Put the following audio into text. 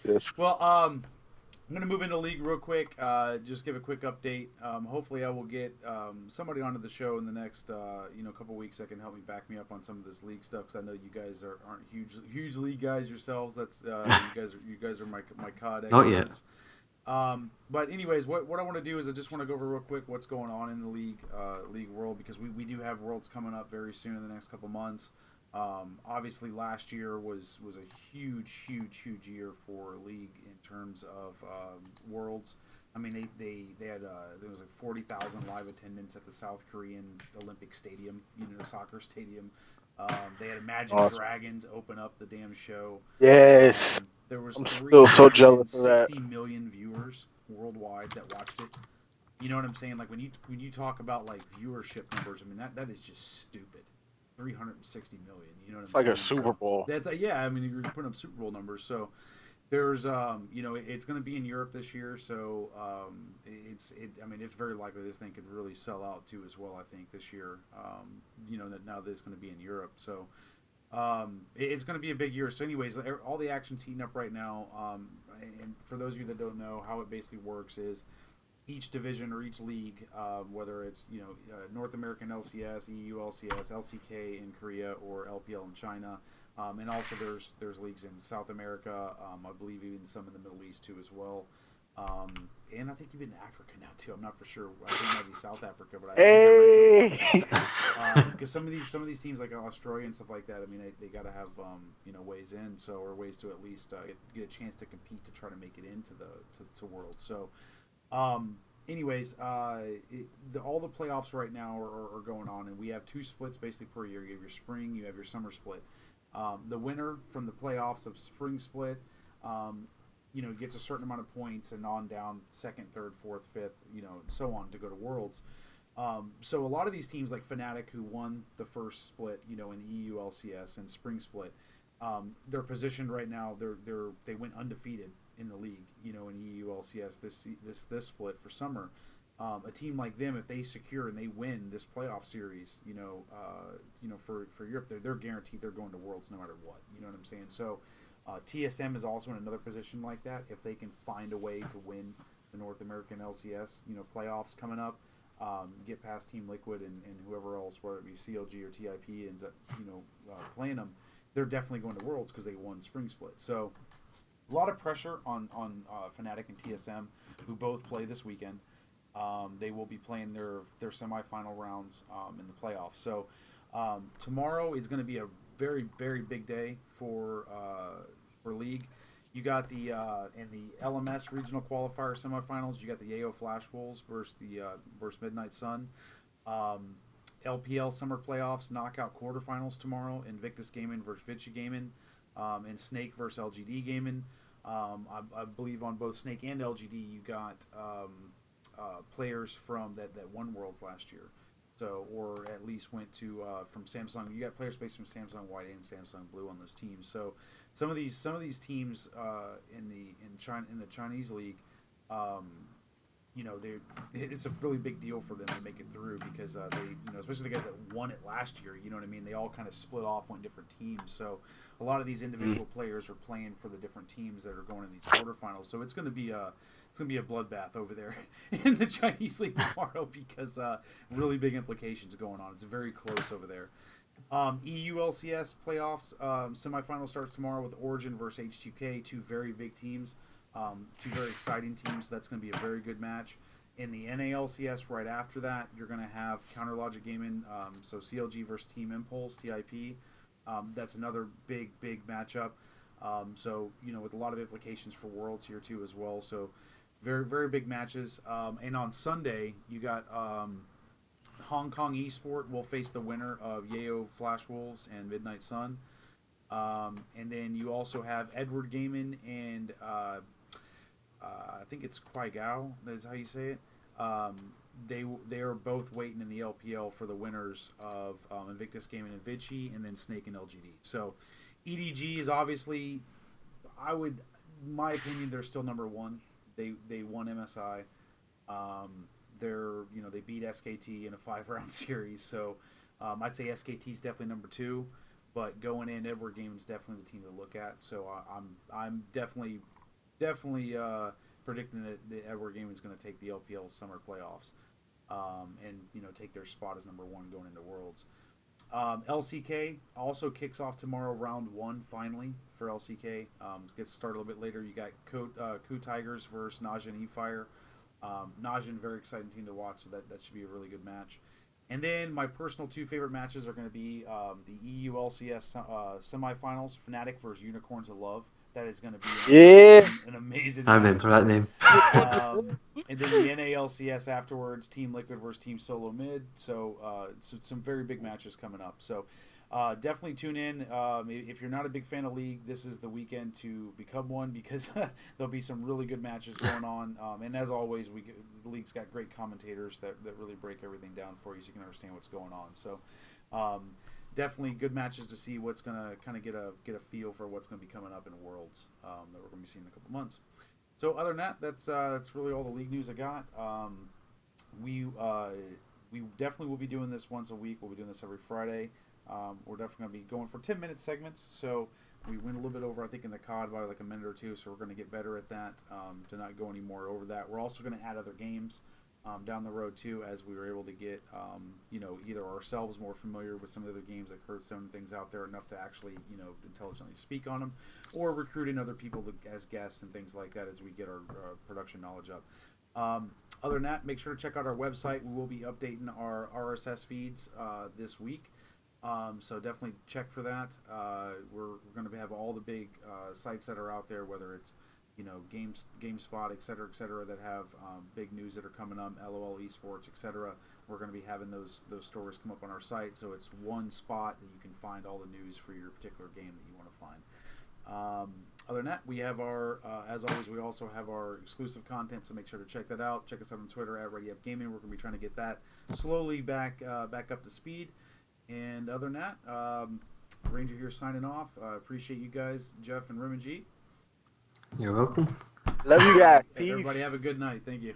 Yes. Well, I'm going to move into league real quick. Just give a quick update. Hopefully, I will get somebody onto the show in the next couple weeks that can help me back me up on some of this league stuff. Because I know you guys aren't huge league guys yourselves. That's you guys are my COD Not yet. experts. But anyways, what I want to do is I just want to go over real quick what's going on in the league world, because we do have worlds coming up very soon in the next couple months. Obviously, last year was a huge year for league in terms of worlds. I mean, they had there was like 40,000 live attendance at the South Korean Olympic Stadium, the soccer stadium. They had Imagine Awesome. Dragons open up the damn show. Yes. There was I'm still so jealous of that. 360 million viewers worldwide that watched it. You know what I'm saying? Like when you talk about like viewership numbers, I mean that is just stupid. 360 million. You know what It's I'm like a saying? Super So Bowl. that's yeah. I mean, you're putting up Super Bowl numbers. So there's it's going to be in Europe this year. So I mean, it's very likely this thing could really sell out too as well. I think this year. That now that it's going to be in Europe. So it's going to be a big year. So, anyways, all the action's heating up right now. And for those of you that don't know, how it basically works is each division or each league, whether it's North American LCS, EU LCS, LCK in Korea, or LPL in China, and also there's leagues in South America. I believe even some in the Middle East too as well. And I think even Africa now too. I'm not for sure. I think it might be South Africa, but I think I read something about Hey. that. Because some of these teams like Australia and stuff like that, I mean, they got to have ways in, so or ways to at least get a chance to compete to try to make it into to World. So, anyways, all the playoffs right now are going on, and we have two splits basically per year. You have your spring, you have your summer split. The winner from the playoffs of spring split, um, gets a certain amount of points and on down second, third, fourth, fifth, so on to go to Worlds. So a lot of these teams like Fnatic, who won the first split, in the EU LCS and Spring Split, they're positioned right now. They went undefeated in the league, in EU LCS this split for summer. A team like them, if they secure and they win this playoff series, for Europe, they're guaranteed they're going to Worlds no matter what. You know what I'm saying? So TSM is also in another position like that. If they can find a way to win the North American LCS, playoffs coming up, get past Team Liquid and whoever else, whether it be CLG or TIP, ends up playing them, they're definitely going to Worlds because they won Spring Split. So a lot of pressure on Fnatic and TSM, who both play this weekend. They will be playing their semifinal rounds in the playoffs. So tomorrow is going to be a very big day for league. You got the in the LMS regional qualifier semifinals. You got the Yayo Flash Wolves versus Midnight Sun. Um, LPL Summer Playoffs knockout quarterfinals tomorrow. Invictus Gaming versus Vici Gaming, and Snake versus LGD Gaming. I believe on both Snake and LGD you got players from that won Worlds last year. So, or at least went to from Samsung. You got players based from Samsung White and Samsung Blue on those teams. So, some of these teams in China in the Chinese league, um, they it's a really big deal for them to make it through because they especially the guys that won it last year. You know what I mean? They all kind of split off, went different teams. So, a lot of these Mm. individual players are playing for the different teams that are going in these quarterfinals. So it's gonna be a bloodbath over there in the Chinese league tomorrow because really big implications going on. It's very close over there. EU LCS playoffs semifinal starts tomorrow with Origin versus H2K, two very big teams, two very exciting teams. So that's going to be a very good match. In the NALCS right after that, you're going to have Counter Logic Gaming, so CLG versus Team Impulse (TIP). That's another big matchup. So with a lot of implications for Worlds here too as well. So very big matches. And on Sunday, you got Hong Kong Esport will face the winner of Yayo Flash Wolves and Midnight Sun. And then you also have Edward Gaming and I think it's Quaigao. That is how you say it. They are both waiting in the LPL for the winners of Invictus Gaming and Vici, and then Snake and LGD. So EDG is obviously, I would, in my opinion, they're still number one. They won MSI. They beat SKT in a 5 round series. So I'd say SKT is definitely number two, but going in, Edward Gaming is definitely the team to look at. So I'm definitely definitely predicting that the Edward Gaming is going to take the LPL Summer Playoffs, and take their spot as number one going into Worlds. LCK also kicks off tomorrow, round one finally for LCK. Gets started a little bit later. You got Coup Tigers versus Najin and E-Fire. Najin, very exciting team to watch, so that should be a really good match. And then my personal two favorite matches are going to be the EU LCS semifinals, Fnatic versus Unicorns of Love. That is going to be an amazing I match. remember that name. And then the NALCS afterwards, Team Liquid versus Team Solo Mid. So some very big matches coming up. So definitely tune in. If you're not a big fan of League, this is the weekend to become one, because there'll be some really good matches going on. And as always, the League's got great commentators that really break everything down for you so you can understand what's going on. So definitely good matches to see what's going to kind of get a feel for what's going to be coming up in Worlds that we're going to be seeing in a couple months. So other than that, that's really all the League news I got. We definitely will be doing this once a week. We'll be doing this every Friday. We're definitely going to be going for 10-minute segments. So we went a little bit over, I think, in the COD by like a minute or two. So we're going to get better at that, to not go any more over that. We're also going to add other games down the road too, as we were able to get either ourselves more familiar with some of the other games like Hearthstone and things out there enough to actually intelligently speak on them, or recruiting other people as guests and things like that as we get our production knowledge up. Other than that, make sure to check out our website. We will be updating our RSS feeds this week, so definitely check for that. We're going to have all the big sites that are out there, whether it's GameSpot, et cetera, that have big news that are coming up, LOL Esports, etc. We're going to be having those stories come up on our site, so it's one spot that you can find all the news for your particular game that you want to find. Other than that, we have our, as always, we also have our exclusive content, so make sure to check that out. Check us out on Twitter at ReadyUp Gaming. We're going to be trying to get that slowly back up to speed. And other than that, Ranger here signing off. Appreciate you guys, Jeff and Rimanjeet. You're welcome. Love you guys. Peace. Everybody have a good night. Thank you.